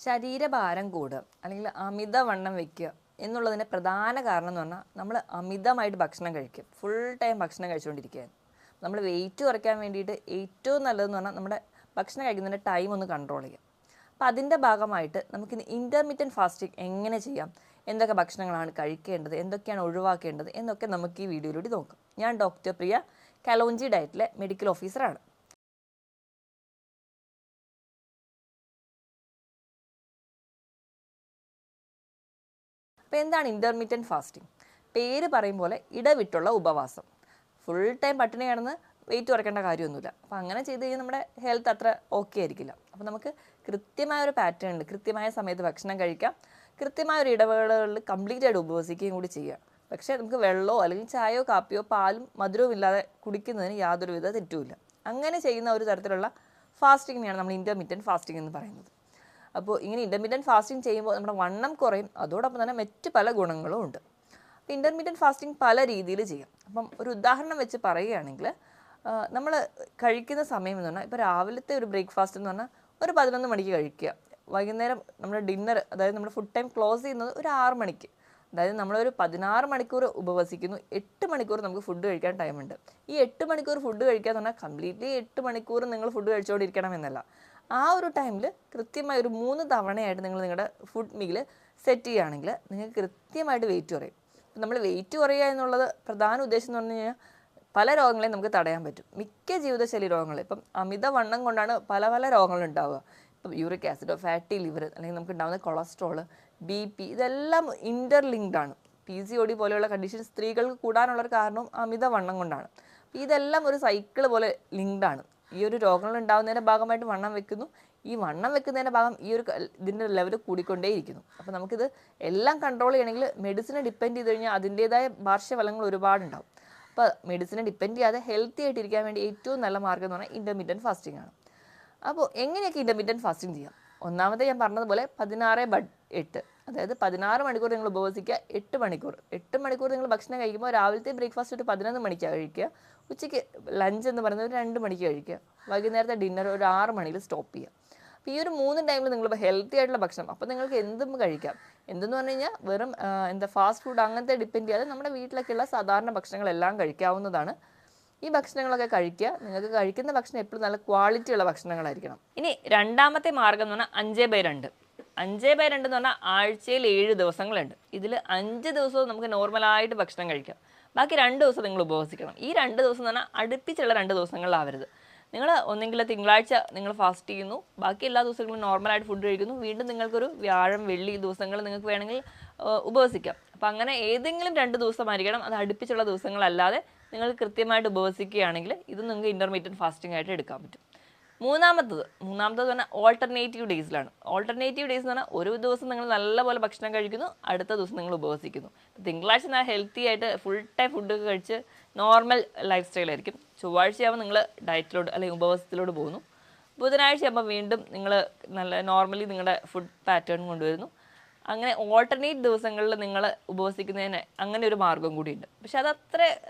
ശരീരഭാരം കൂടുക അല്ലെങ്കിൽ അമിതവണ്ണം വെക്കുക എന്നുള്ളതിൻ്റെ പ്രധാന കാരണം എന്ന് പറഞ്ഞാൽ നമ്മൾ അമിതമായിട്ട് ഭക്ഷണം കഴിക്കും. ഫുൾ ടൈം ഭക്ഷണം കഴിച്ചുകൊണ്ടിരിക്കുകയാണ്. നമ്മൾ വെയിറ്റ് കുറയ്ക്കാൻ വേണ്ടിയിട്ട് ഏറ്റവും നല്ലതെന്ന് പറഞ്ഞാൽ നമ്മുടെ ഭക്ഷണം കഴിക്കുന്നതിൻ്റെ ടൈം ഒന്ന് കൺട്രോൾ ചെയ്യാം. അപ്പോൾ അതിൻ്റെ ഭാഗമായിട്ട് നമുക്കിന്ന് ഇൻ്റർമീഡിയറ്റ് ഫാസ്റ്റിംഗ് എങ്ങനെ ചെയ്യാം, എന്തൊക്കെ ഭക്ഷണങ്ങളാണ് കഴിക്കേണ്ടത്, എന്തൊക്കെയാണ് ഒഴിവാക്കേണ്ടത് എന്നൊക്കെ നമുക്ക് ഈ വീഡിയോയിലൂടെ നോക്കാം. ഞാൻ ഡോക്ടർ പ്രിയ, കലോഞ്ചി ഡയറ്റിലെ മെഡിക്കൽ ഓഫീസറാണ്. അപ്പോൾ എന്താണ് ഇൻ്റർമീഡിയറ്റ് ഫാസ്റ്റിംഗ്? പേര് പറയും പോലെ ഇടവിട്ടുള്ള ഉപവാസം. ഫുൾ ടൈം പട്ടിണി കിടന്ന് വെയിറ്റ് കുറയ്ക്കേണ്ട കാര്യമൊന്നുമില്ല. അപ്പോൾ അങ്ങനെ ചെയ്ത് കഴിഞ്ഞാൽ നമ്മുടെ ഹെൽത്ത് അത്ര ഓക്കെ ആയിരിക്കില്ല. അപ്പോൾ നമുക്ക് കൃത്യമായൊരു പാറ്റേൺ ഉണ്ട്. കൃത്യമായ സമയത്ത് ഭക്ഷണം കഴിക്കാം, കൃത്യമായൊരു ഇടവേളകളിൽ കംപ്ലീറ്റ് ആയിട്ട് ഉപവസിക്കുകയും കൂടി ചെയ്യുക. പക്ഷേ നമുക്ക് വെള്ളമോ അല്ലെങ്കിൽ ചായയോ കാപ്പിയോ പാലും മധുരവും ഇല്ലാതെ കുടിക്കുന്നതിന് യാതൊരുവിധ തെറ്റുമില്ല. അങ്ങനെ ചെയ്യുന്ന ഒരു തരത്തിലുള്ള ഫാസ്റ്റിങ്ങിനെയാണ് നമ്മൾ ഇൻ്റർമീഡിയറ്റ് ഫാസ്റ്റിംഗ് എന്ന് പറയുന്നത്. അപ്പോൾ ഇങ്ങനെ ഇൻ്റർമീഡിയറ്റ് ഫാസ്റ്റിംഗ് ചെയ്യുമ്പോൾ നമ്മുടെ വണ്ണം കുറയും, അതോടൊപ്പം തന്നെ മറ്റ് പല ഗുണങ്ങളും ഉണ്ട്. അപ്പോൾ ഇൻ്റർമീഡിയറ്റ് ഫാസ്റ്റിംഗ് പല രീതിയിൽ ചെയ്യാം. അപ്പം ഒരു ഉദാഹരണം വെച്ച് പറയുകയാണെങ്കിൽ നമ്മൾ കഴിക്കുന്ന സമയം എന്ന് പറഞ്ഞാൽ ഇപ്പോൾ രാവിലത്തെ ഒരു ബ്രേക്ക്ഫാസ്റ്റ് എന്ന് പറഞ്ഞാൽ ഒരു 11 മണിക്ക് കഴിക്കുക. വൈകുന്നേരം നമ്മുടെ ഡിന്നർ, അതായത് നമ്മുടെ ഫുഡ് ടൈം ക്ലോസ് ചെയ്യുന്നത് ഒരു 6 മണിക്ക്. അതായത് നമ്മളൊരു 16 മണിക്കൂർ ഉപവസിക്കുന്നു, 8 മണിക്കൂർ നമുക്ക് ഫുഡ് കഴിക്കാൻ ടൈമുണ്ട്. ഈ 8 മണിക്കൂർ ഫുഡ് കഴിക്കുക എന്ന് പറഞ്ഞാൽ കംപ്ലീറ്റ്ലി 8 മണിക്കൂർ നിങ്ങൾ ഫുഡ് കഴിച്ചുകൊണ്ടിരിക്കണം എന്നല്ല. ആ ഒരു ടൈമിൽ കൃത്യമായി ഒരു 3 തവണയായിട്ട് നിങ്ങൾ നിങ്ങളുടെ ഫുഡ് മീൽ സെറ്റ് ചെയ്യുകയാണെങ്കിൽ നിങ്ങൾക്ക് കൃത്യമായിട്ട് വെയിറ്റ് കുറയും. നമ്മൾ വെയിറ്റ് കുറയുക എന്നുള്ളത് പ്രധാന ഉദ്ദേശം എന്ന് പറഞ്ഞു കഴിഞ്ഞാൽ പല രോഗങ്ങളെയും നമുക്ക് തടയാൻ പറ്റും. മിക്ക ജീവിതശൈലി രോഗങ്ങൾ, ഇപ്പം അമിതവണ്ണം കൊണ്ടാണ് പല പല രോഗങ്ങൾ ഉണ്ടാവുക. ഇപ്പം യൂറിക് ആസിഡോ, ഫാറ്റി ലിവർ, അല്ലെങ്കിൽ നമുക്ക് ഉണ്ടാകുന്ന കൊളസ്ട്രോൾ, BP, ഇതെല്ലാം ഇൻ്റർലിങ്ക്ഡ് ആണ്. PCOD പോലെയുള്ള കണ്ടീഷൻ സ്ത്രീകൾക്ക് കൂടാനുള്ളൊരു കാരണവും അമിതവണ്ണം കൊണ്ടാണ്. ഇതെല്ലാം ഒരു സൈക്കിൾ പോലെ ലിങ്ക്ഡ് ആണ്. ഈ ഒരു രോഗങ്ങൾ ഉണ്ടാകുന്നതിൻ്റെ ഭാഗമായിട്ട് വണ്ണം വെക്കുന്നു, ഈ വണ്ണം വെക്കുന്നതിൻ്റെ ഭാഗം ഈ ഒരു ഇതിൻ്റെ ലെവൽ കൂടിക്കൊണ്ടേയിരിക്കുന്നു. അപ്പോൾ നമുക്കിത് എല്ലാം കൺട്രോൾ ചെയ്യണമെങ്കിൽ മെഡിസിനെ ഡിപ്പെൻഡ് ചെയ്ത് കഴിഞ്ഞാൽ അതിൻ്റേതായ പാർശ്വഫലങ്ങൾ ഒരുപാടുണ്ടാവും. അപ്പോൾ മെഡിസിനെ ഡിപ്പെൻഡ് ചെയ്യാതെ ഹെൽത്തി ആയിട്ടിരിക്കാൻ വേണ്ടി ഏറ്റവും നല്ല മാർഗ്ഗം എന്ന് പറഞ്ഞാൽ ഇൻ്റർമീഡിയറ്റ് ഫാസ്റ്റിംഗ് ആണ്. അപ്പോൾ എങ്ങനെയൊക്കെ ഇൻ്റർമീഡിയറ്റ് ഫാസ്റ്റിംഗ് ചെയ്യാം? ഒന്നാമത്തെ ഞാൻ പറഞ്ഞതുപോലെ 16/8, അതായത് 16 മണിക്കൂർ നിങ്ങൾ ഉപവസിക്കുക, 8 മണിക്കൂർ നിങ്ങൾ ഭക്ഷണം കഴിക്കുമ്പോൾ രാവിലത്തെ ബ്രേക്ക്ഫാസ്റ്റ് ഒരു 11 മണിക്കാണ് കഴിക്കുക, ഉച്ചയ്ക്ക് ലഞ്ച് എന്ന് പറയുന്നത് ഒരു 2 മണിക്ക് കഴിക്കുക, വൈകുന്നേരത്തെ ഡിന്നർ ഒരു 6 മണിയിൽ സ്റ്റോപ്പ് ചെയ്യുക. അപ്പോൾ ഈ ഒരു 3 ടൈമിൽ നിങ്ങളിപ്പോൾ ഹെൽത്തി ആയിട്ടുള്ള ഭക്ഷണം, അപ്പോൾ നിങ്ങൾക്ക് എന്തും കഴിക്കാം. എന്തെന്ന് പറഞ്ഞു കഴിഞ്ഞാൽ വെറും ഫാസ്റ്റ് ഫുഡ് അങ്ങനത്തെ ഡിപ്പെൻഡ് ചെയ്യാതെ നമ്മുടെ വീട്ടിലൊക്കെയുള്ള സാധാരണ ഭക്ഷണങ്ങളെല്ലാം കഴിക്കാവുന്നതാണ്. ഈ ഭക്ഷണങ്ങളൊക്കെ കഴിക്കുക. നിങ്ങൾക്ക് കഴിക്കുന്ന ഭക്ഷണം എപ്പോഴും നല്ല ക്വാളിറ്റിയുള്ള ഭക്ഷണങ്ങളായിരിക്കണം. ഇനി രണ്ടാമത്തെ മാർഗ്ഗം എന്ന് പറഞ്ഞാൽ 5/2. 5/2 എന്ന് പറഞ്ഞാൽ ആഴ്ചയിൽ 7 ദിവസങ്ങളുണ്ട്. ഇതിൽ 5 ദിവസവും നമുക്ക് നോർമലായിട്ട് ഭക്ഷണം കഴിക്കാം, ബാക്കി 2 ദിവസം നിങ്ങൾ ഉപവസിക്കണം. ഈ 2 ദിവസം എന്ന് പറഞ്ഞാൽ അടുപ്പിച്ചുള്ള 2 ദിവസങ്ങളിലാവരുത്. നിങ്ങൾ ഒന്നെങ്കിൽ തിങ്കളാഴ്ച നിങ്ങൾ ഫാസ്റ്റ് ചെയ്യുന്നു, ബാക്കി എല്ലാ ദിവസങ്ങളും നോർമലായിട്ട് ഫുഡ് കഴിക്കുന്നു, വീണ്ടും നിങ്ങൾക്കൊരു വ്യാഴം വെള്ളി ദിവസങ്ങൾ നിങ്ങൾക്ക് വേണമെങ്കിൽ ഉപവസിക്കാം. അപ്പോൾ അങ്ങനെ ഏതെങ്കിലും 2 ദിവസമായിരിക്കണം, അത് അടുപ്പിച്ചുള്ള ദിവസങ്ങളല്ലാതെ നിങ്ങൾ കൃത്യമായിട്ട് ഉപവസിക്കുകയാണെങ്കിൽ ഇത് നിങ്ങൾക്ക് ഇൻ്റർമീഡിയറ്റ് ഫാസ്റ്റിംഗ് ആയിട്ട് എടുക്കാൻ പറ്റും. മൂന്നാമത്തത് പറഞ്ഞാൽ ഓൾട്ടർനേറ്റീവ് ഡേയ്സിലാണ്. ഓൾട്ടർനേറ്റീവ് ഡേയ്സ് എന്ന് പറഞ്ഞാൽ ഒരു ദിവസം നിങ്ങൾ നല്ലപോലെ ഭക്ഷണം കഴിക്കുന്നു, അടുത്ത ദിവസം നിങ്ങൾ ഉപവസിക്കുന്നു. തിങ്കളാഴ്ച ഞാൻ ഹെൽത്തി ആയിട്ട് ഫുൾ ടൈം ഫുഡൊക്കെ കഴിച്ച് നോർമൽ ലൈഫ് സ്റ്റൈലായിരിക്കും. ചൊവ്വാഴ്ചയാകുമ്പോൾ നിങ്ങൾ ഡയറ്റിലോട്ട് അല്ലെങ്കിൽ ഉപവാസത്തിലോട്ട് പോകുന്നു. ബുധനാഴ്ചയാകുമ്പോൾ വീണ്ടും നിങ്ങൾ നല്ല നോർമലി നിങ്ങളുടെ ഫുഡ് പാറ്റേൺ കൊണ്ടുവരുന്നു. അങ്ങനെ ഓൾട്ടർനേറ്റ് ദിവസങ്ങളിൽ നിങ്ങൾ ഉപവസിക്കുന്നതിന് അങ്ങനെ ഒരു മാർഗ്ഗം കൂടിയുണ്ട്. പക്ഷെ അതത്ര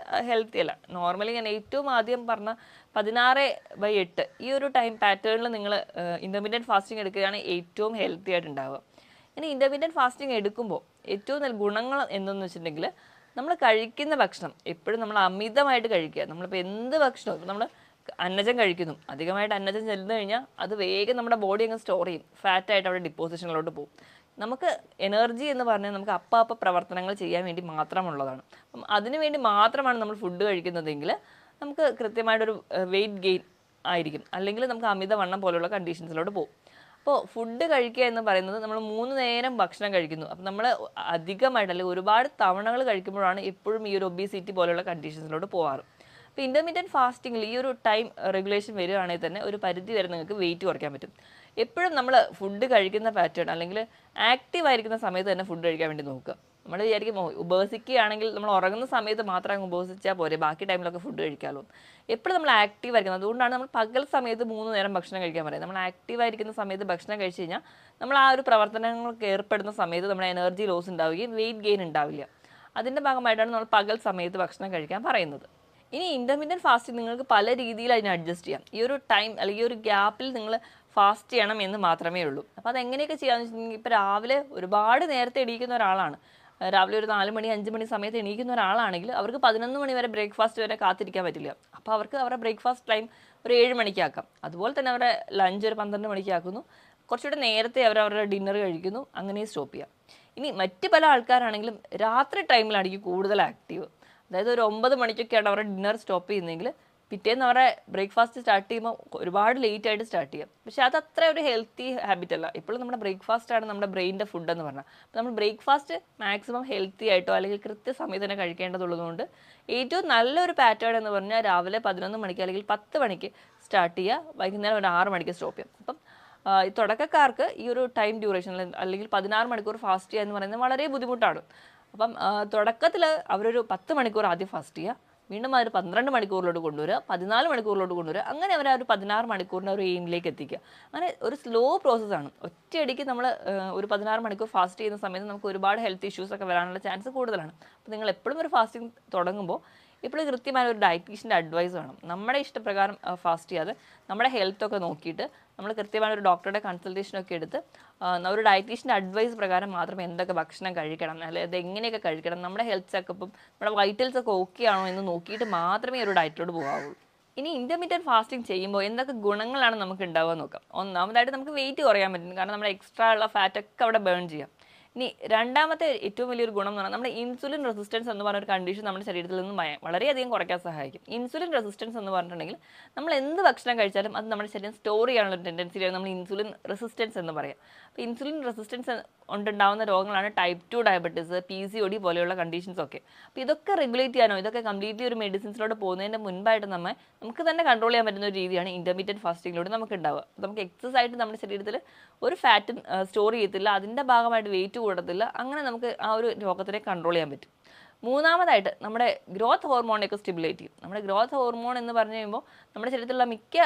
ഹെൽത്തി അല്ല. നോർമലി ഞാൻ ഏറ്റവും ആദ്യം പറഞ്ഞ 16/8 ഈ ഒരു ടൈം പാറ്റേണിൽ നിങ്ങൾ ഇൻ്റർമീഡിയറ്റ് ഫാസ്റ്റിംഗ് എടുക്കുകയാണെങ്കിൽ ഏറ്റവും ഹെൽത്തി ആയിട്ടുണ്ടാവുക. ഇനി ഇൻ്റർമീഡിയറ്റ് ഫാസ്റ്റിംഗ് എടുക്കുമ്പോൾ ഏറ്റവും നല്ല ഗുണങ്ങൾ എന്തെന്ന് വെച്ചിട്ടുണ്ടെങ്കിൽ നമ്മൾ കഴിക്കുന്ന ഭക്ഷണം എപ്പോഴും നമ്മൾ അമിതമായിട്ട് കഴിക്കുക. നമ്മളിപ്പോൾ എന്ത് ഭക്ഷണവും, ഇപ്പോൾ നമ്മൾ അന്നജം കഴിക്കുന്നു, അധികമായിട്ട് അന്നജം ചെല്ലുന്നു കഴിഞ്ഞാൽ അത് വേഗം നമ്മുടെ ബോഡി അങ്ങ് സ്റ്റോർ ചെയ്യും, ഫാറ്റായിട്ട് അവിടെ ഡിപ്പോസിഷനിലോട്ട് പോകും. നമുക്ക് എനർജി എന്ന് പറഞ്ഞാൽ നമുക്ക് അപ്പം പ്രവർത്തനങ്ങൾ ചെയ്യാൻ വേണ്ടി മാത്രമുള്ളതാണ്. അപ്പം അതിനു വേണ്ടി മാത്രമാണ് നമ്മൾ ഫുഡ് കഴിക്കുന്നതെങ്കിൽ നമുക്ക് കൃത്യമായിട്ടൊരു വെയിറ്റ് ഗെയിൻ ആയിരിക്കും, അല്ലെങ്കിൽ നമുക്ക് അമിതവണ്ണം പോലുള്ള കണ്ടീഷൻസിലോട്ട് പോകും. അപ്പോൾ ഫുഡ് കഴിക്കുക എന്ന് പറയുന്നത് നമ്മൾ 3 നേരം ഭക്ഷണം കഴിക്കുന്നു. അപ്പം നമ്മൾ അധികമായിട്ട് അല്ലെങ്കിൽ ഒരുപാട് തവണകൾ കഴിക്കുമ്പോഴാണ് എപ്പോഴും ഈ ഒരു ഒബീസിറ്റി പോലുള്ള കണ്ടീഷൻസിലോട്ട് പോകാറ്. അപ്പോൾ ഇൻ്റർമീഡിയറ്റ് ഫാസ്റ്റിങ്ങിൽ ഈ ഒരു ടൈം റെഗുലേഷൻ വരികയാണെങ്കിൽ തന്നെ ഒരു പരിധി വരെ നിങ്ങൾക്ക് വെയിറ്റ് കുറയ്ക്കാൻ പറ്റും. എപ്പോഴും നമ്മൾ ഫുഡ് കഴിക്കുന്ന പാറ്റേൺ അല്ലെങ്കിൽ ആക്റ്റീവ് ആയിരിക്കുന്ന സമയത്ത് തന്നെ ഫുഡ് കഴിക്കാൻ വേണ്ടി നോക്കുക. നമ്മൾ വിചാരിക്കും ഉപവസിക്കുകയാണെങ്കിൽ നമ്മൾ ഉറങ്ങുന്ന സമയത്ത് മാത്രം അങ്ങ് ഉപവസിച്ചാൽ പോരെ, ബാക്കി ടൈമിലൊക്കെ ഫുഡ് കഴിക്കാമല്ലോ. എപ്പോഴും നമ്മൾ ആക്റ്റീവ് ആയിരിക്കുന്നത്. അതുകൊണ്ടാണ് നമ്മൾ പകൽ സമയത്ത് 3 നേരം ഭക്ഷണം കഴിക്കാൻ പറയുന്നത്. നമ്മൾ ആക്റ്റീവ് ആയിരിക്കുന്ന സമയത്ത് ഭക്ഷണം കഴിച്ച് കഴിഞ്ഞാൽ നമ്മൾ ആ ഒരു പ്രവർത്തനങ്ങൾക്ക് ഏർപ്പെടുന്ന സമയത്ത് നമ്മുടെ എനർജി ലോസ് ഉണ്ടാവുകയും വെയിറ്റ് ഗെയിൻ ഉണ്ടാവില്ല. അതിൻ്റെ ഭാഗമായിട്ടാണ് നമ്മൾ പകൽ സമയത്ത് ഭക്ഷണം കഴിക്കാൻ പറയുന്നത്. ഇനി ഇൻ്റർമീഡിയറ്റ് ഫാസ്റ്റിംഗ് നിങ്ങൾക്ക് പല രീതിയിൽ അതിനെ അഡ്ജസ്റ്റ് ചെയ്യാം. ഈ ഒരു ടൈം അല്ലെങ്കിൽ ഈ ഒരു ഗ്യാപ്പിൽ നിങ്ങൾ ഫാസ്റ്റ് ചെയ്യണം എന്ന് മാത്രമേ ഉള്ളൂ. അപ്പോൾ അതെങ്ങനെയൊക്കെ ചെയ്യാമെന്ന് വെച്ചിട്ടുണ്ടെങ്കിൽ ഇപ്പോൾ രാവിലെ ഒരുപാട് നേരത്തെ എണീക്കുന്ന ഒരാളാണ്, രാവിലെ ഒരു 4 മണി 5 മണി സമയത്ത് എണീക്കുന്ന ഒരാളാണെങ്കിൽ അവർക്ക് 11 മണി വരെ ബ്രേക്ക്ഫാസ്റ്റ് വരെ കാത്തിരിക്കാൻ പറ്റില്ല. അപ്പോൾ അവർക്ക് അവരുടെ ബ്രേക്ക്ഫാസ്റ്റ് ടൈം ഒരു 7 മണിക്കാക്കാം. അതുപോലെ തന്നെ അവരുടെ ലഞ്ച് ഒരു 12 മണിക്കാക്കുന്നു. കുറച്ചുകൂടെ നേരത്തെ അവരവരുടെ ഡിന്നർ കഴിക്കുന്നു. അങ്ങനെ സ്റ്റോപ്പ് ചെയ്യാം. ഇനി മറ്റ് പല ആൾക്കാരാണെങ്കിലും രാത്രി ടൈമിലായിരിക്കും കൂടുതൽ ആക്റ്റീവ്. അതായത് ഒരു 9 മണിക്കൊക്കെയാണ് അവരുടെ ഡിന്നർ സ്റ്റോപ്പ് ചെയ്യുന്നതെങ്കിൽ പിറ്റേന്ന് അവരുടെ ബ്രേക്ക്ഫാസ്റ്റ് സ്റ്റാർട്ട് ചെയ്യുമ്പോൾ ഒരുപാട് ലേറ്റ് ആയിട്ട് സ്റ്റാർട്ട് ചെയ്യാം. പക്ഷേ അത് അത്ര ഒരു ഹെൽത്തി ഹാബിറ്റ് അല്ല. ഇപ്പോഴും നമ്മുടെ ബ്രേക്ക്ഫാസ്റ്റാണ് നമ്മുടെ ബ്രെയിനിൻ്റെ ഫുഡ് എന്ന് പറഞ്ഞാൽ. അപ്പോൾ നമ്മൾ ബ്രേക്ക്ഫാസ്റ്റ് മാക്സിമം ഹെൽത്തി ആയിട്ടോ അല്ലെങ്കിൽ കൃത്യസമയത്ത് തന്നെ കഴിക്കേണ്ടതുള്ളതുകൊണ്ട് ഏറ്റവും നല്ലൊരു പാറ്റേൺ എന്ന് പറഞ്ഞാൽ രാവിലെ 11 മണിക്ക് അല്ലെങ്കിൽ 10 മണിക്ക് സ്റ്റാർട്ട് ചെയ്യുക, വൈകുന്നേരം ഒരു 6 മണിക്ക് സ്റ്റോപ്പ് ചെയ്യാം. അപ്പം ഈ തുടക്കക്കാർക്ക് ഈ ഒരു ടൈം ഡ്യൂറേഷൻ അല്ലെങ്കിൽ 16 മണിക്കൂർ ഫാസ്റ്റ് ചെയ്യുക എന്ന് പറയുന്നത് വളരെ ബുദ്ധിമുട്ടാണ്. അപ്പം തുടക്കത്തിൽ അവരൊരു 10 മണിക്കൂർ ആദ്യം ഫാസ്റ്റ് ചെയ്യുക, വീണ്ടും അവർ 12 മണിക്കൂറിലോട്ട് കൊണ്ടുവരിക, 14 മണിക്കൂറിലോട്ട് കൊണ്ടുവരിക, അങ്ങനെ അവർ ഒരു 16 മണിക്കൂറിൻ്റെ ഒരു എയിമിലേക്ക് എത്തിക്കുക. അങ്ങനെ ഒരു സ്ലോ പ്രോസസ്സാണ്. ഒറ്റയടിക്ക് നമ്മൾ ഒരു 16 മണിക്കൂർ ഫാസ്റ്റ് ചെയ്യുന്ന സമയത്ത് നമുക്ക് ഒരുപാട് ഹെൽത്ത് ഇഷ്യൂസ് ഒക്കെ വരാനുള്ള ചാൻസ് കൂടുതലാണ്. അപ്പോൾ നിങ്ങൾ എപ്പോഴും ഒരു ഫാസ്റ്റിംഗ് തുടങ്ങുമ്പോൾ ഇപ്പോഴും കൃത്യമായ ഒരു ഡയറ്റീഷ്യൻ്റെ അഡ്വൈസ് വേണം. നമ്മുടെ ഇഷ്ടപ്രകാരം ഫാസ്റ്റ് ചെയ്യാതെ നമ്മുടെ ഹെൽത്തൊക്കെ നോക്കിയിട്ട് നമ്മൾ കൃത്യമായ ഒരു ഡോക്ടറുടെ കൺസൾട്ടേഷനൊക്കെ എടുത്ത് ഒരു ഡയറ്റീഷ്യൻ്റെ അഡ്വൈസ് പ്രകാരം മാത്രം എന്തൊക്കെ ഭക്ഷണം കഴിക്കണം, അല്ലെങ്കിൽ അത് എങ്ങനെയൊക്കെ കഴിക്കണം, നമ്മുടെ ഹെൽത്ത് ചെക്കപ്പും നമ്മുടെ വൈറ്റൽസ് ഒക്കെ ഓക്കെ ആണോ എന്ന് നോക്കിയിട്ട് മാത്രമേ ഒരു ഡയറ്റിലോട്ട് പോകാവുള്ളൂ. ഇനി ഇൻ്റർമീഡിയറ്റ് ഫാസ്റ്റിംഗ് ചെയ്യുമ്പോൾ എന്തൊക്കെ ഗുണങ്ങളാണ് നമുക്ക് ഉണ്ടാവുക നോക്കാം. ഒന്നാമതായിട്ട് നമുക്ക് വെയിറ്റ് കുറയാൻ പറ്റും, കാരണം നമ്മുടെ എക്സ്ട്രാ ഉള്ള ഫാറ്റൊക്കെ അവിടെ ബേൺ ചെയ്യാം. ഇനി രണ്ടാമത്തെ ഏറ്റവും വലിയൊരു ഗുണം എന്ന് പറഞ്ഞാൽ നമ്മുടെ ഇൻസുലിൻ റെസിസ്റ്റൻസ് എന്ന് പറഞ്ഞ ഒരു കണ്ടീഷൻ നമ്മുടെ ശരീരത്തിൽ നിന്ന് വളരെയധികം കുറയ്ക്കാൻ സഹായിക്കും. ഇൻസുലിൻ റെസിസ്റ്റൻസ് എന്ന് പറഞ്ഞിട്ടുണ്ടെങ്കിൽ നമ്മൾ എന്ത് ഭക്ഷണം കഴിച്ചാലും അത് നമ്മുടെ ശരീരം സ്റ്റോർ ചെയ്യാനുള്ള ടെൻഡൻസിയാണ് നമ്മൾ ഇൻസുലിൻ റെസിസ്റ്റൻസ് എന്ന് പറയാം. അപ്പോൾ ഇൻസുലിൻ റെസിസ്റ്റൻസ് കൊണ്ടുണ്ടാകുന്ന രോഗങ്ങളാണ് ടൈപ്പ് 2 ഡയബറ്റീസ്, PCOD പോലെയുള്ള കണ്ടീഷൻസ് ഒക്കെ. അപ്പോൾ ഇതൊക്കെ റെഗുലേറ്റ് ചെയ്യാനോ ഇതൊക്കെ കംപ്ലീറ്റ്ലി ഒരു മെഡിസിൻസിലോട്ട് പോകുന്നതിൻ്റെ മുൻപായിട്ട് നമുക്ക് തന്നെ കൺട്രോൾ ചെയ്യാൻ പറ്റുന്ന ഒരു രീതിയാണ് ഇൻ്റർമീഡിയറ്റ് ഫാസ്റ്റിങ്ങിലൂടെ നമുക്ക് ഉണ്ടാവുക. നമുക്ക് എക്സസ് ആയിട്ട് നമ്മുടെ ശരീരത്തിൽ ഒരു ഫാറ്റും സ്റ്റോർ ചെയ്യത്തില്ല, അതിൻ്റെ ഭാഗമായിട്ട് വെയിറ്റ് കൂടത്തില്ല. അങ്ങനെ നമുക്ക് ആ ഒരു രോഗത്തിനെ കൺട്രോൾ ചെയ്യാൻ പറ്റും. മൂന്നാമതായിട്ട് നമ്മുടെ ഗ്രോത്ത് ഹോർമോണിനെയൊക്കെ സ്റ്റിമുലേറ്റ് ചെയ്യും. നമ്മുടെ ഗ്രോത്ത് ഹോർമോൺ എന്ന് പറഞ്ഞു കഴിയുമ്പോൾ നമ്മുടെ ശരീരത്തിലുള്ള മിക്ക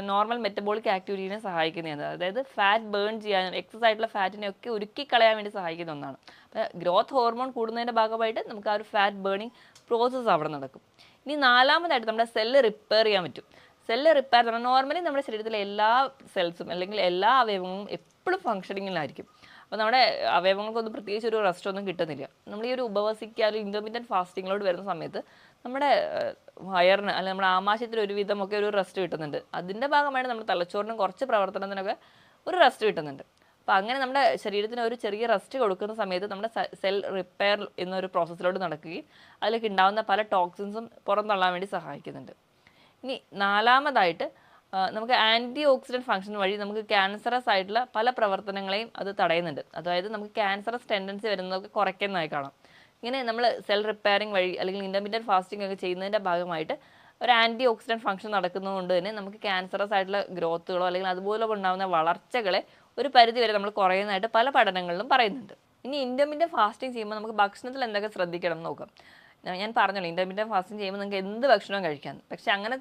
നോർമൽ മെറ്റബോളിക് ആക്ടിവിറ്റീനെ സഹായിക്കുന്നതാണ്. അതായത് ഫാറ്റ് ബേൺ ചെയ്യാനും എക്സസ് ആയിട്ടുള്ള ഫാറ്റിനെയൊക്കെ ഉരുക്കി കളയാൻ വേണ്ടി സഹായിക്കുന്ന ഒന്നാണ്. അപ്പോൾ ഗ്രോത്ത് ഹോർമോൺ കൂടുന്നതിൻ്റെ ഭാഗമായിട്ട് നമുക്ക് ആ ഒരു ഫാറ്റ് ബേണിംഗ് പ്രോസസ്സ് അവിടെ നടക്കും. ഇനി നാലാമതായിട്ട് നമ്മുടെ സെല്ല് റിപ്പയർ ചെയ്യാൻ പറ്റും. സെല്ല് റിപ്പയർ എന്ന് പറഞ്ഞാൽ നോർമലി നമ്മുടെ ശരീരത്തിലെ എല്ലാ സെൽസും അല്ലെങ്കിൽ എല്ലാ അവയവങ്ങളും എപ്പോഴും ഫങ്ഷനിങ്ങിലായിരിക്കും. അപ്പോൾ നമ്മുടെ അവയവങ്ങൾക്കൊന്നും പ്രത്യേകിച്ച് ഒരു റെസ്റ്റ് ഒന്നും കിട്ടുന്നില്ല. നമ്മൾ ഈ ഒരു ഉപവസിക്കുക അല്ലെങ്കിൽ ഇൻ്റർമീഡിയറ്റ് ഫാസ്റ്റിങ്ങിലോട്ട് വരുന്ന സമയത്ത് നമ്മുടെ വയറിന് അല്ലെങ്കിൽ നമ്മുടെ ആമാശയത്തിന് ഒരുവിധമൊക്കെ ഒരു റെസ്റ്റ് കിട്ടുന്നുണ്ട്. അതിൻ്റെ ഭാഗമായിട്ട് നമ്മുടെ തലച്ചോറിനും കുറച്ച് പ്രവർത്തനത്തിനൊക്കെ ഒരു റെസ്റ്റ് കിട്ടുന്നുണ്ട്. അപ്പോൾ അങ്ങനെ നമ്മുടെ ശരീരത്തിന് ഒരു ചെറിയ റെസ്റ്റ് കൊടുക്കുന്ന സമയത്ത് നമ്മുടെ സെൽ റിപ്പയർ എന്നൊരു പ്രോസസ്സിലോട്ട് നടക്കുകയും അതിലേക്ക് ഉണ്ടാകുന്ന പല ടോക്സിൻസും പുറന്തള്ളാൻ വേണ്ടി സഹായിക്കുന്നുണ്ട്. ഇനി നാലാമതായിട്ട് നമുക്ക് ആൻറ്റി ഓക്സിഡൻറ്റ് ഫംഗ്ഷൻ വഴി നമുക്ക് ക്യാൻസറസ് ആയിട്ടുള്ള പല പ്രവർത്തനങ്ങളെയും അത് തടയുന്നുണ്ട്. അതായത് നമുക്ക് ക്യാൻസറസ് ടെൻഡൻസി വരുന്നതൊക്കെ കുറയ്ക്കുന്നതായി കാണാം. ഇങ്ങനെ നമ്മൾ സെൽ റിപ്പയറിംഗ് വഴി അല്ലെങ്കിൽ ഇൻ്റർമീഡിയറ്റ് ഫാസ്റ്റിംഗ് ഒക്കെ ചെയ്യുന്നതിൻ്റെ ഭാഗമായിട്ട് ഒരു ആൻറ്റി ഓക്സിഡൻറ്റ് ഫംഗ്ഷൻ നടക്കുന്നതുകൊണ്ട് തന്നെ നമുക്ക് ക്യാൻസറസ് ആയിട്ടുള്ള ഗ്രോത്തുകളോ അല്ലെങ്കിൽ അതുപോലെ ഉണ്ടാകുന്ന വളർച്ചകളെ ഒരു പരിധി വരെ നമ്മൾ കുറയുന്നതായിട്ട് പല പഠനങ്ങളിലും പറയുന്നുണ്ട്. ഇനി ഇൻ്റർമീഡിയറ്റ് ഫാസ്റ്റിംഗ് ചെയ്യുമ്പോൾ നമുക്ക് ഭക്ഷണത്തിൽ എന്തൊക്കെ ശ്രദ്ധിക്കണം എന്ന് നോക്കാം. ഞാൻ പറഞ്ഞല്ലോ, ഇൻ്റർമീഡിയറ്റ് ഫാസ്റ്റിംഗ് ചെയ്യുമ്പോൾ നിങ്ങൾക്ക് എന്ത് ഭക്ഷണവും കഴിക്കാം. പക്ഷേ അങ്ങനെ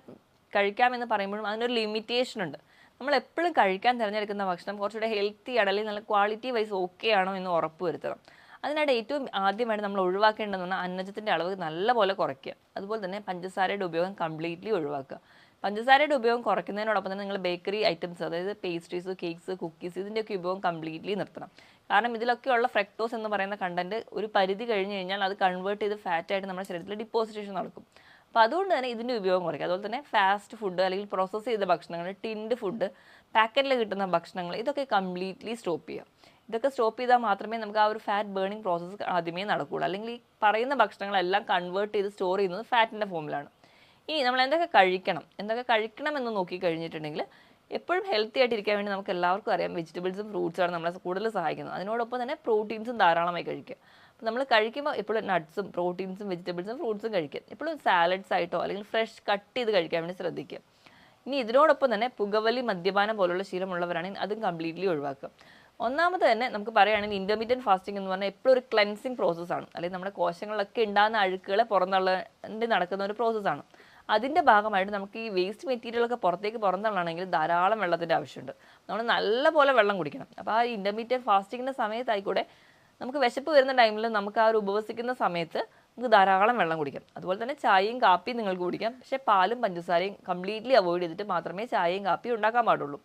കഴിക്കാമെന്ന് പറയുമ്പോഴും അതിനൊരു ലിമിറ്റേഷൻ ഉണ്ട്. നമ്മൾ എപ്പോഴും കഴിക്കാൻ തിരഞ്ഞെടുക്കുന്ന ഭക്ഷണം കുറച്ചുകൂടെ ഹെൽത്തി ആണ് അല്ലെങ്കിൽ നല്ല ക്വാളിറ്റി വൈസ് ഓക്കെ ആണോ എന്ന് ഉറപ്പ് വരുത്തണം. അതിനായിട്ട് ഏറ്റവും ആദ്യമായിട്ട് നമ്മൾ ഒഴിവാക്കേണ്ടതെന്ന് അന്നജത്തിൻ്റെ അളവ് നല്ലപോലെ കുറയ്ക്കുക. അതുപോലെ തന്നെ പഞ്ചസാരയുടെ ഉപയോഗം കംപ്ലീറ്റ്ലി ഒഴിവാക്കുക. പഞ്ചസാരയുടെ ഉപയോഗം കുറയ്ക്കുന്നതിനോടൊപ്പം തന്നെ നിങ്ങൾ ബേക്കറി ഐറ്റംസ്, അതായത് പേസ്ട്രീസ്, കേക്ക്സ്, കുക്കീസ് ഇതിൻ്റെയൊക്കെ ഉപയോഗം കംപ്ലീറ്റ്ലി നിർത്തണം. കാരണം ഇതിലൊക്കെയുള്ള ഫ്രക്ടോസ് എന്ന് പറയുന്ന കണ്ടന്റ് ഒരു പരിധി കഴിഞ്ഞ് കഴിഞ്ഞാൽ അത് കൺവേർട്ട് ചെയ്ത് ഫാറ്റായിട്ട് നമ്മുടെ ശരീരത്തിൽ ഡിപ്പോസിറ്റേഷൻ നടക്കും. അപ്പോൾ അതുകൊണ്ട് തന്നെ ഇതിൻ്റെ ഉപയോഗം കുറയ്ക്കുക. അതുപോലെ തന്നെ ഫാസ്റ്റ് ഫുഡ് അല്ലെങ്കിൽ പ്രോസസ്സ് ചെയ്ത ഭക്ഷണങ്ങൾ, ടിൻഡ് ഫുഡ്, പാക്കറ്റിൽ കിട്ടുന്ന ഭക്ഷണങ്ങൾ ഇതൊക്കെ കംപ്ലീറ്റ്ലി സ്റ്റോപ്പ് ചെയ്യുക. ഇതൊക്കെ സ്റ്റോപ്പ് ചെയ്താൽ മാത്രമേ നമുക്ക് ആ ഒരു ഫാറ്റ് ബേണിംഗ് പ്രോസസ്സ് ആദ്യമേ നടക്കുകയുള്ളൂ. അല്ലെങ്കിൽ ഈ പറയുന്ന ഭക്ഷണങ്ങളെല്ലാം കൺവേർട്ട് ചെയ്ത് സ്റ്റോർ ചെയ്യുന്നത് ഫാറ്റിൻ്റെ ഫോമിലാണ്. ഇനി നമ്മൾ എന്തൊക്കെ കഴിക്കണം എന്ന് നോക്കി കഴിഞ്ഞിട്ടുണ്ടെങ്കിൽ എപ്പോഴും ഹെൽത്തി ആയിട്ടിരിക്കാൻ വേണ്ടി നമുക്ക് എല്ലാവർക്കും അറിയാം വെജിറ്റബിൾസും ഫ്രൂട്ട്സാണ് നമ്മളെ കൂടുതൽ സഹായിക്കുന്നത്. അതിനോടൊപ്പം തന്നെ പ്രോട്ടീൻസും ധാരാളമായി കഴിക്കുക. അപ്പോൾ നമ്മൾ കഴിക്കുമ്പോൾ എപ്പോഴും നട്ട്സും പ്രോട്ടീൻസും വെജിറ്റബിൾസും ഫ്രൂട്ട്സും കഴിക്കുക. എപ്പോഴും സാലഡ്സ് ആയിട്ടോ അല്ലെങ്കിൽ ഫ്രഷ് കട്ട് ചെയ്ത് കഴിക്കാൻ വേണ്ടി ശ്രദ്ധിക്കുക. ഇനി ഇതിനോടൊപ്പം തന്നെ പുകവലി, മദ്യപാനം പോലുള്ള ശീലമുള്ളവരാണെങ്കിൽ അതും കംപ്ലീറ്റ്ലി ഒഴിവാക്കുക. ഒന്നാമത് തന്നെ നമുക്ക് പറയുകയാണെങ്കിൽ ഇൻ്റർമീഡിയറ്റ് ഫാസ്റ്റിംഗ് എന്ന് പറഞ്ഞാൽ എപ്പോഴും ഒരു ക്ലെൻസിങ് പ്രോസസ്സാണ്. അല്ലെങ്കിൽ നമ്മുടെ കോശങ്ങളിലൊക്കെ ഉണ്ടാകുന്ന അഴുക്കുകളെ പുറന്തള്ളേണ്ടി നടക്കുന്ന ഒരു പ്രോസസ്സാണ്. അതിൻ്റെ ഭാഗമായിട്ട് നമുക്ക് ഈ വേസ്റ്റ് മെറ്റീരിയലൊക്കെ പുറന്തള്ളണമെങ്കിൽ ധാരാളം വെള്ളത്തിൻ്റെ ആവശ്യമുണ്ട്. നമ്മൾ നല്ലപോലെ വെള്ളം കുടിക്കണം. അപ്പോൾ ആ ഇൻ്റർമീഡിയറ്റ് ഫാസ്റ്റിങ്ങിൻ്റെ സമയത്തായിക്കൂടെ നമുക്ക് വിശപ്പ് വരുന്ന ടൈമിൽ നമുക്ക് ആ ഒരു ഉപവസിക്കുന്ന സമയത്ത് നമുക്ക് ധാരാളം വെള്ളം കുടിക്കാം. അതുപോലെ തന്നെ ചായയും കാപ്പിയും നിങ്ങൾക്ക് കുടിക്കാം. പക്ഷേ പാലും പഞ്ചസാരയും കംപ്ലീറ്റ്ലി അവോയ്ഡ് ചെയ്തിട്ട് മാത്രമേ ചായയും കാപ്പിയും ഉണ്ടാക്കാൻ പാടുള്ളൂ.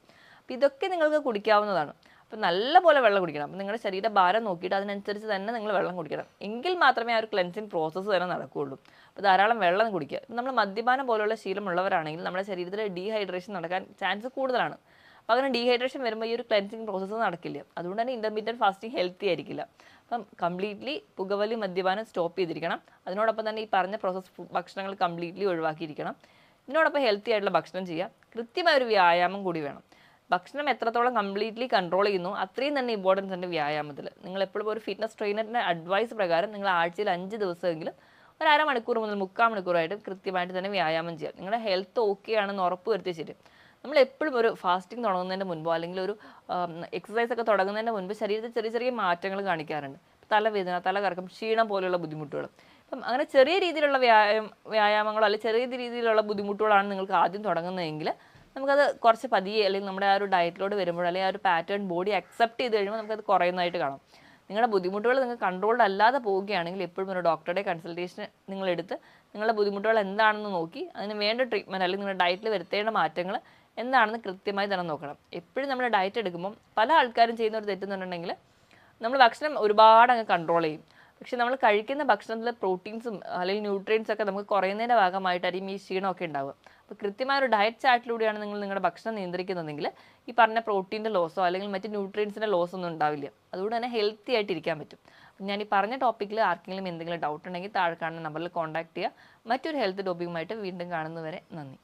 അപ്പോൾ ഇതൊക്കെ നിങ്ങൾക്ക് കുടിക്കാവുന്നതാണ്. അപ്പോൾ നല്ലപോലെ വെള്ളം കുടിക്കണം. അപ്പോൾ നിങ്ങളുടെ ശരീരഭാരം നോക്കിയിട്ട് അതിനനുസരിച്ച് തന്നെ നിങ്ങൾ വെള്ളം കുടിക്കണം. എങ്കിൽ മാത്രമേ ആ ഒരു ക്ലെൻസിങ് പ്രോസസ്സ് തന്നെ നടക്കുകയുള്ളൂ. അപ്പോൾ ധാരാളം വെള്ളം കുടിക്കുക. നമ്മൾ മദ്യപാനം പോലുള്ള ശീലമുള്ളവരാണെങ്കിൽ നമ്മുടെ ശരീരത്തിൽ ഡീഹൈഡ്രേഷൻ നടക്കാൻ ചാൻസ് കൂടുതലാണ്. അപ്പോൾ അങ്ങനെ ഡീഹൈഡ്രേഷൻ വരുമ്പോൾ ഈ ഒരു ക്ലെൻസിങ് പ്രോസസ്സ് നടക്കില്ല. അതുകൊണ്ട് തന്നെ ഇൻ്റർമീഡിയറ്റ് ഫാസ്റ്റിംഗ് ഹെൽത്തി ആയിരിക്കില്ല. അപ്പം കംപ്ലീറ്റ്ലി പുകവലി മദ്യപാനം സ്റ്റോപ്പ് ചെയ്തിരിക്കണം. അതിനോടൊപ്പം തന്നെ ഈ പറഞ്ഞ പ്രോസസ് ഭക്ഷണങ്ങൾ കംപ്ലീറ്റ്ലി ഒഴിവാക്കിയിരിക്കണം. ഇതിനോടൊപ്പം ഹെൽത്തി ആയിട്ടുള്ള ഭക്ഷണം ചെയ്യുക. കൃത്യമായ ഒരു വ്യായാമം കൂടി വേണം. ഭക്ഷണം എത്രത്തോളം കംപ്ലീറ്റ്ലി കൺട്രോൾ ചെയ്യുന്നു അത്രയും തന്നെ ഇമ്പോർട്ടൻസ് ഉണ്ട് വ്യായാമത്തിൽ. നിങ്ങൾ എപ്പോഴും ഒരു ഫിറ്റ്നസ് ട്രെയിനറിൻ്റെ അഡ്വൈസ് പ്രകാരം നിങ്ങൾ ആഴ്ചയിൽ 5 ദിവസമെങ്കിലും ഒരു അരമണിക്കൂർ മുതൽ 3/4 മണിക്കൂറായിട്ട് കൃത്യമായിട്ട് തന്നെ വ്യായാമം ചെയ്യുക. നിങ്ങളുടെ ഹെൽത്ത് ഓക്കെ ആണെന്ന് ഉറപ്പ് വരുത്തിയ ശരി. നമ്മൾ എപ്പോഴും ഒരു ഫാസ്റ്റിംഗ് തുടങ്ങുന്നതിൻ്റെ മുൻപോ അല്ലെങ്കിൽ ഒരു എക്സസൈസ് ഒക്കെ തുടങ്ങുന്നതിൻ്റെ മുൻപ് ശരീരത്തിൽ ചെറിയ ചെറിയ മാറ്റങ്ങൾ കാണിക്കാറുണ്ട്. തലവേദന, തലകറക്കം, ക്ഷീണം പോലെയുള്ള ബുദ്ധിമുട്ടുകൾ. അപ്പം അങ്ങനെ ചെറിയ രീതിയിലുള്ള വ്യായാമങ്ങളോ അല്ലെങ്കിൽ ചെറിയ രീതിയിലുള്ള ബുദ്ധിമുട്ടുകളാണ് നിങ്ങൾക്ക് ആദ്യം തുടങ്ങുന്നതെങ്കിൽ നമുക്കത് കുറച്ച് പതിയെ അല്ലെങ്കിൽ നമ്മുടെ ആ ഒരു ഡയറ്റിലോട് വരുമ്പോൾ അല്ലെങ്കിൽ ആ ഒരു പാറ്റേൺ ബോഡി അക്സെപ്റ്റ് ചെയ്ത് കഴിയുമ്പോൾ നമുക്കത് കുറയുന്നതായിട്ട് കാണാം. നിങ്ങളുടെ ബുദ്ധിമുട്ടുകൾ നിങ്ങൾക്ക് കൺട്രോൾഡ് അല്ലാതെ പോവുകയാണെങ്കിൽ എപ്പോഴും ഒരു ഡോക്ടറുടെ കൺസൾട്ടേഷൻ നിങ്ങളെടുത്ത് നിങ്ങളുടെ ബുദ്ധിമുട്ടുകൾ എന്താണെന്ന് നോക്കി അതിന് വേണ്ട ട്രീറ്റ്മെൻറ്റ് അല്ലെങ്കിൽ നിങ്ങളുടെ ഡയറ്റിൽ വരുത്തേണ്ട മാറ്റങ്ങൾ എന്താണെന്ന് കൃത്യമായി തന്നെ നോക്കണം. എപ്പോഴും നമ്മൾ ഡയറ്റ് എടുക്കുമ്പം പല ആൾക്കാരും ചെയ്യുന്ന ഒരു തെറ്റെന്നുണ്ടെങ്കിൽ നമ്മൾ ഭക്ഷണം ഒരുപാട് അങ്ങ് കൺട്രോൾ ചെയ്യും. പക്ഷെ നമ്മൾ കഴിക്കുന്ന ഭക്ഷണത്തിൽ പ്രോട്ടീൻസും അല്ലെങ്കിൽ ന്യൂട്രിയൻസ് ഒക്കെ നമുക്ക് കുറയുന്നതിൻ്റെ ഭാഗമായിട്ടായിരിക്കും ഈ ക്ഷീണമൊക്കെ ഉണ്ടാവുക. അപ്പോൾ കൃത്യമായ ഒരു ഡയറ്റ് ചാർട്ടിലൂടെയാണ് നിങ്ങൾ നിങ്ങളുടെ ഭക്ഷണം നിയന്ത്രിക്കുന്നതെങ്കിൽ ഈ പറഞ്ഞ പ്രോട്ടീൻ്റെ ലോസോ അല്ലെങ്കിൽ മറ്റ് ന്യൂട്രിയൻസിൻ്റെ ലോസോ ഒന്നും ഉണ്ടാവില്ല. അതുകൊണ്ട് തന്നെ ഹെൽത്തി ആയിട്ട് ഇരിക്കാൻ പറ്റും. ഞാൻ ഈ പറഞ്ഞ ടോപ്പിക്കിൽ ആർക്കെങ്കിലും എന്തെങ്കിലും ഡൗട്ട് ഉണ്ടെങ്കിൽ താഴെ കാണുന്ന നമ്പറിൽ കോൺടാക്ട് ചെയ്യുക. മറ്റൊരു ഹെൽത്ത് ടോപ്പിക്കുമായിട്ട് വീണ്ടും കാണുന്നവരെ നന്ദി.